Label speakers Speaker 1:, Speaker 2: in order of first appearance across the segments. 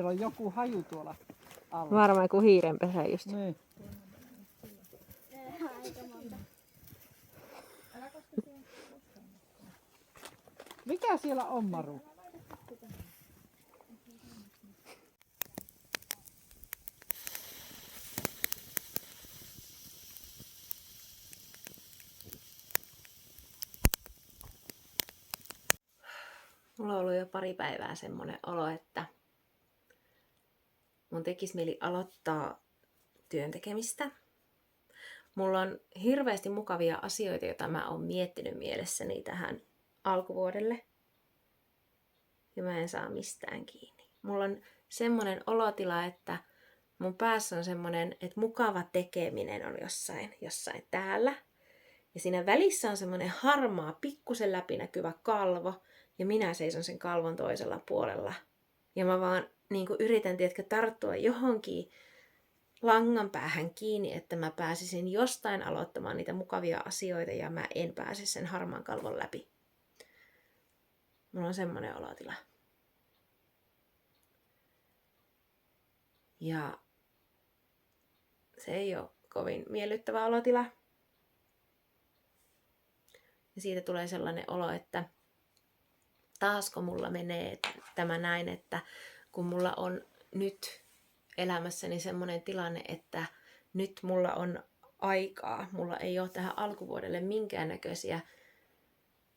Speaker 1: Siellä on joku haju tuolla alla.
Speaker 2: Varmaan kuin hiirenpesä just.
Speaker 1: Niin. Mikä siellä on, Maru?
Speaker 2: Mulla on ollut jo pari päivää semmoinen olo, että mun tekisi mieli aloittaa työn tekemistä. Mulla on hirveästi mukavia asioita, joita mä oon miettinyt mielessäni tähän alkuvuodelle. Ja mä en saa mistään kiinni. Mulla on semmoinen olotila, että mun päässä on semmoinen, että mukava tekeminen on jossain täällä. Ja siinä välissä on semmoinen harmaa, pikkusen läpinäkyvä kalvo. Ja minä seison sen kalvon toisella puolella. Ja mä vaan yritän, tarttua johonkin langan päähän kiinni, että mä pääsisin jostain aloittamaan niitä mukavia asioita ja mä en pääse sen harmaan kalvon läpi. Mulla on semmoinen olotila. Ja se ei ole kovin miellyttävä olotila. Ja siitä tulee sellainen olo, että taasko mulla menee tämä näin, että kun mulla on nyt elämässäni semmoinen tilanne, että nyt mulla on aikaa, mulla ei ole tähän alkuvuodelle minkäännäköisiä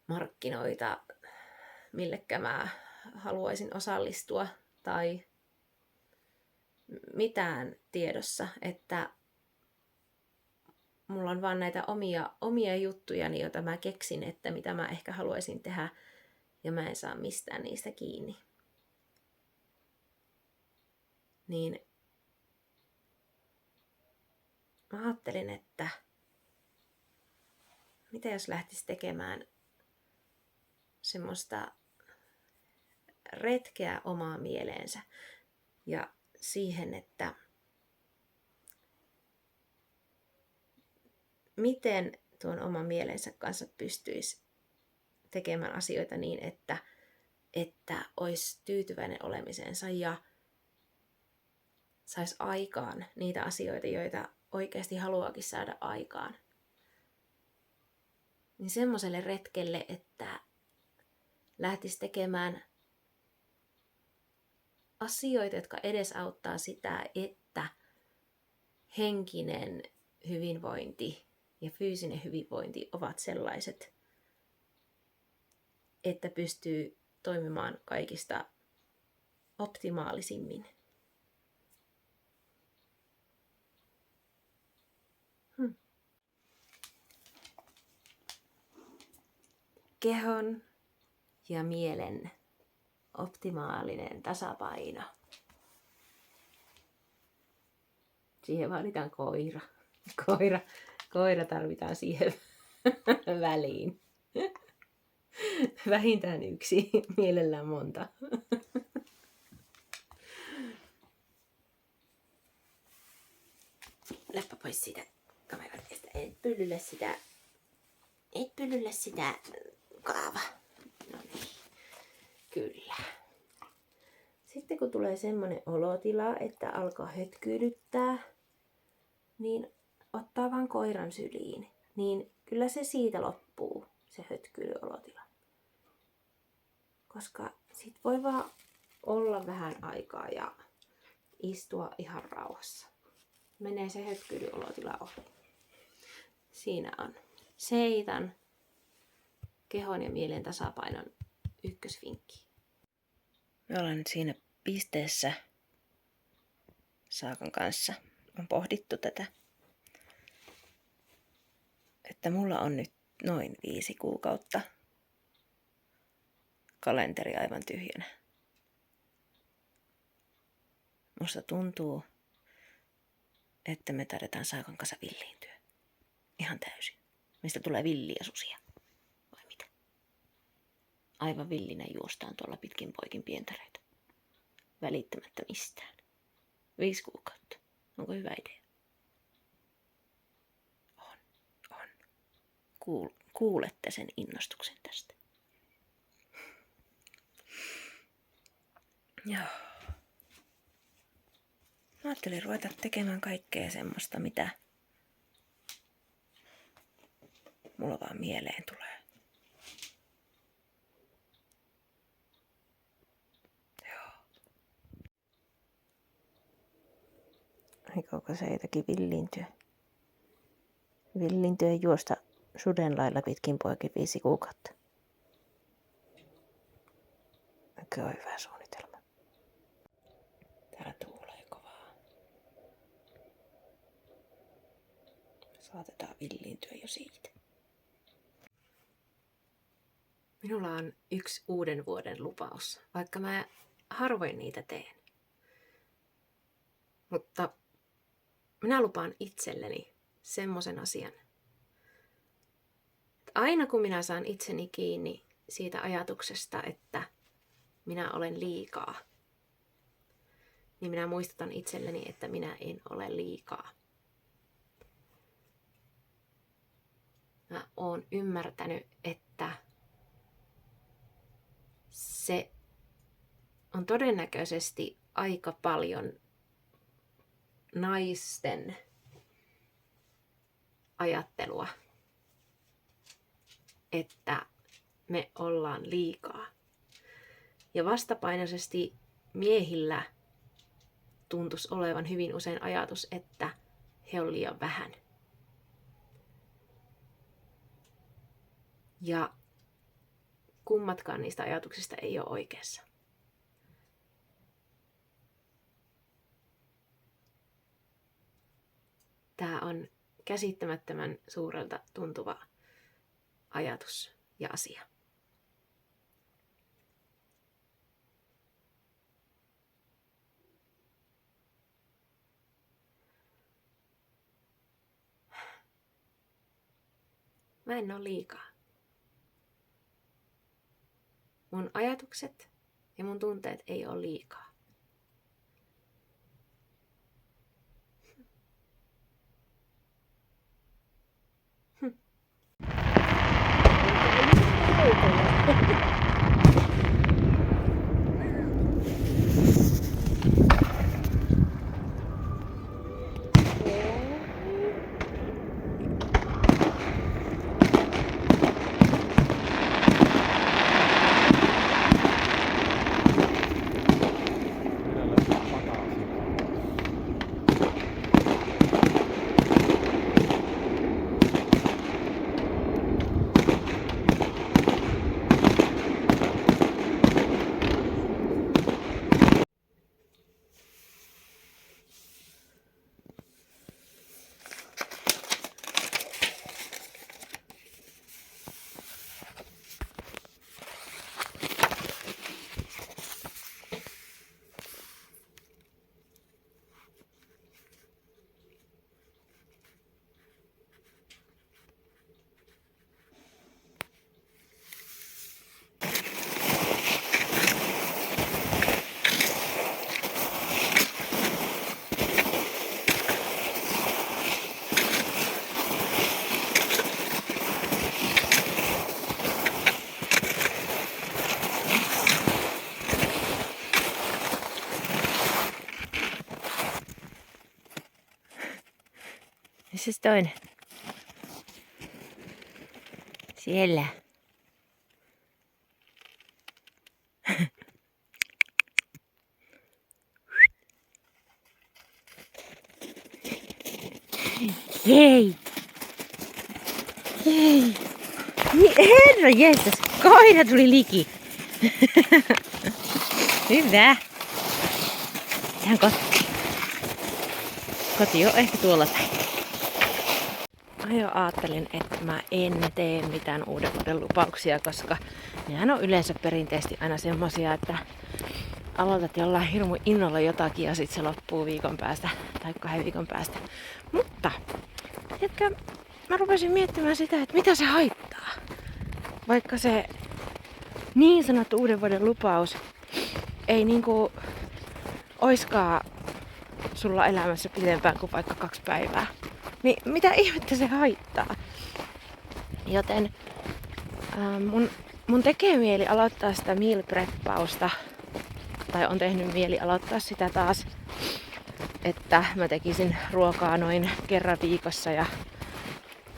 Speaker 2: markkinoita, millekä mä haluaisin osallistua tai mitään tiedossa, että mulla on vaan näitä omia juttujani, joita mä keksin, että mitä mä ehkä haluaisin tehdä ja mä en saa mistään niistä kiinni. Niin mä ajattelin, että mitä jos lähtisi tekemään semmoista retkeä omaa mieleensä ja siihen, että miten tuon oman mielensä kanssa pystyisi tekemään asioita niin, että olisi tyytyväinen olemiseensa ja saisi aikaan niitä asioita, joita oikeasti haluaakin saada aikaan. Niin semmoiselle retkelle, että lähtisi tekemään asioita, jotka edesauttaa sitä, että henkinen hyvinvointi ja fyysinen hyvinvointi ovat sellaiset, että pystyy toimimaan kaikista optimaalisimmin. Kehon ja mielen optimaalinen tasapaino. Siihen vaaditaan koira. Koira tarvitaan siihen väliin. Vähintään yksi, mielellään monta. Läppä pois siitä kameran edestä. Et pyllylle sitä kaava. No niin, kyllä. Sitten kun tulee semmoinen olotila, että alkaa hötkyydyttää, niin ottaa vaan koiran syliin. Niin kyllä se siitä loppuu, se hötkyilyolotila. Koska sit voi vaan olla vähän aikaa ja istua ihan rauhassa. Menee se hötkyilyolotila ohi. Siinä on seitan kehon ja mielen tasapainon ykkösvinkki. Me ollaan nyt siinä pisteessä Saakan kanssa. On pohdittu tätä. Että mulla on nyt noin 5 kuukautta kalenteri aivan tyhjänä. Musta tuntuu, että me tarvitaan Saakan kanssa villiintyä. Ihan täysin. Mistä tulee villiä susia. Vai mitä? Aivan villinä juostaan tuolla pitkin poikin pientareita. Välittämättä mistään. 5 kuukautta. Onko hyvä idea? On. Kuulette sen innostuksen tästä. Joo. ajattelin ruveta tekemään kaikkea semmoista, mitä mulla vaan mieleen tulee. Joo. Aikooko se jotakin villiintyä? Villiintyä juosta suden lailla pitkin poikin 5 kuukautta. Mikä on hyvä suunnitelma. Täällä tuulee kovaa. Saatetaan villiintyä jo siitä. Minulla on yksi uuden vuoden lupaus, vaikka mä harvoin niitä teen. Mutta minä lupaan itselleni semmoisen asian. Aina kun minä saan itseni kiinni siitä ajatuksesta, että minä olen liikaa, niin minä muistutan itselleni, että minä en ole liikaa. Mä oon ymmärtänyt, että se on todennäköisesti aika paljon naisten ajattelua, että me ollaan liikaa. Ja vastapainoisesti miehillä tuntuisi olevan hyvin usein ajatus, että he on liian vähän. Ja kummatkaan niistä ajatuksista ei ole oikeassa. Tämä on käsittämättömän suurelta tuntuva ajatus ja asia. Mä en ole liikaa. Mun ajatukset ja mun tunteet ei ole liikaa. Missä se toinen? Siellä. Hei! Hei! Herra jestas, koira tuli liki. Hyvä. Tähän koti. Koti on ehkä tuolla päin. Mä jo ajattelin, että mä en tee mitään uuden vuoden lupauksia, koska nehän on yleensä perinteisesti aina semmosia, että aloitat jollain hirmu innolla jotakin ja sit se loppuu viikon päästä tai 2 viikon päästä. Mutta, tiedätkö, mä rupesin miettimään sitä, että mitä se haittaa. Vaikka se niin sanottu uuden vuoden lupaus ei niinku oiskaan sulla elämässä pidempään kuin vaikka 2 päivää. Niin mitä ihmettä se haittaa? Joten mun tekee mieli aloittaa sitä meal preppausta. Tai on tehnyt mieli aloittaa sitä taas. että mä tekisin ruokaa noin kerran viikossa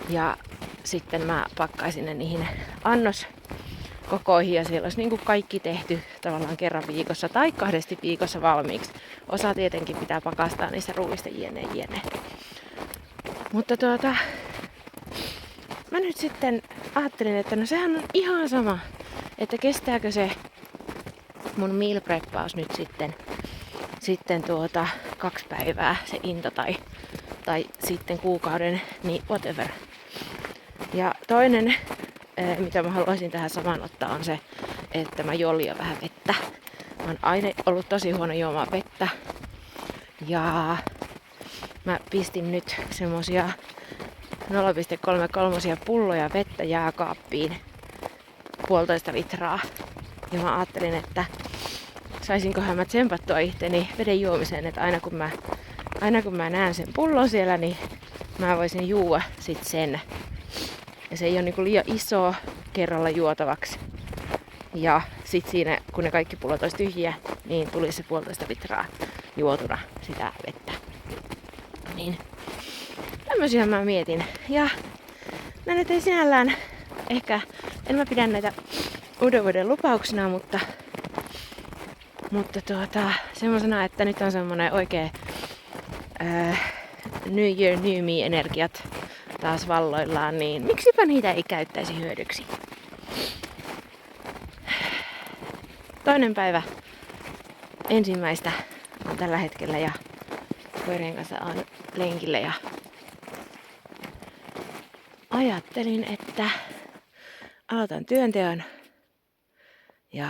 Speaker 2: ja sitten mä pakkaisin ne niihin annoskokoihin ja siellä olisi niin kuin kaikki tehty tavallaan kerran viikossa tai 2 viikossa valmiiksi. Osa tietenkin pitää pakastaa niissä ruuista jne. Mutta mä nyt sitten ajattelin, että no sehän on ihan sama, että kestääkö se mun meal preppaus nyt sitten 2 päivää se into tai sitten kuukauden, niin whatever. Ja toinen, mitä mä haluaisin tähän samaan ottaa, on se, että mä juon liian vähän vettä. Mä oon aina ollut tosi huono juomaan vettä. Ja mä pistin nyt semmosia 0,33 pulloja vettä jääkaappiin, 1,5 litraa. Ja mä ajattelin, että saisinkohan mä tsempattua itteni veden juomiseen, että aina kun mä näen sen pullon siellä, niin mä voisin juua sit sen. Ja se ei ole niinku liian iso kerralla juotavaksi. Ja sit siinä, kun ne kaikki pullot olisi tyhjiä, niin tuli se 1,5 litraa juotuna sitä vettä. Niin tämmösiä mä mietin. Ja mä nyt ei sinällään ehkä, en mä pidä näitä uuden vuoden lupauksena, mutta semmosena, että nyt on semmonen oikee New Year, New Me -energiat taas valloillaan, niin miksipä niitä ei käyttäisi hyödyksi. 2. päivä 1. on tällä hetkellä ja koirien kanssa on lenkillä ja ajattelin, että aloitan työnteon ja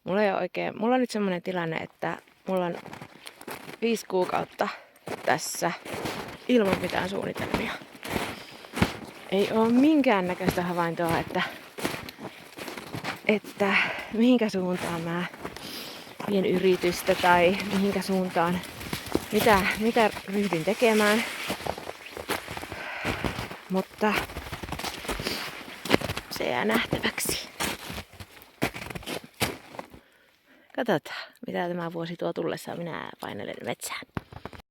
Speaker 2: mulla on nyt semmonen tilanne, että mulla on 5 kuukautta tässä ilman mitään suunnitelmia. Ei oo minkäännäköistä havaintoa, että mihinkä suuntaan mä vien yritystä tai mihinkä suuntaan, mitä ryhdyn tekemään. Mutta se jää nähtäväksi. Katsotaan, mitä tämä vuosi tuo tullessaan. Minä painelen metsään.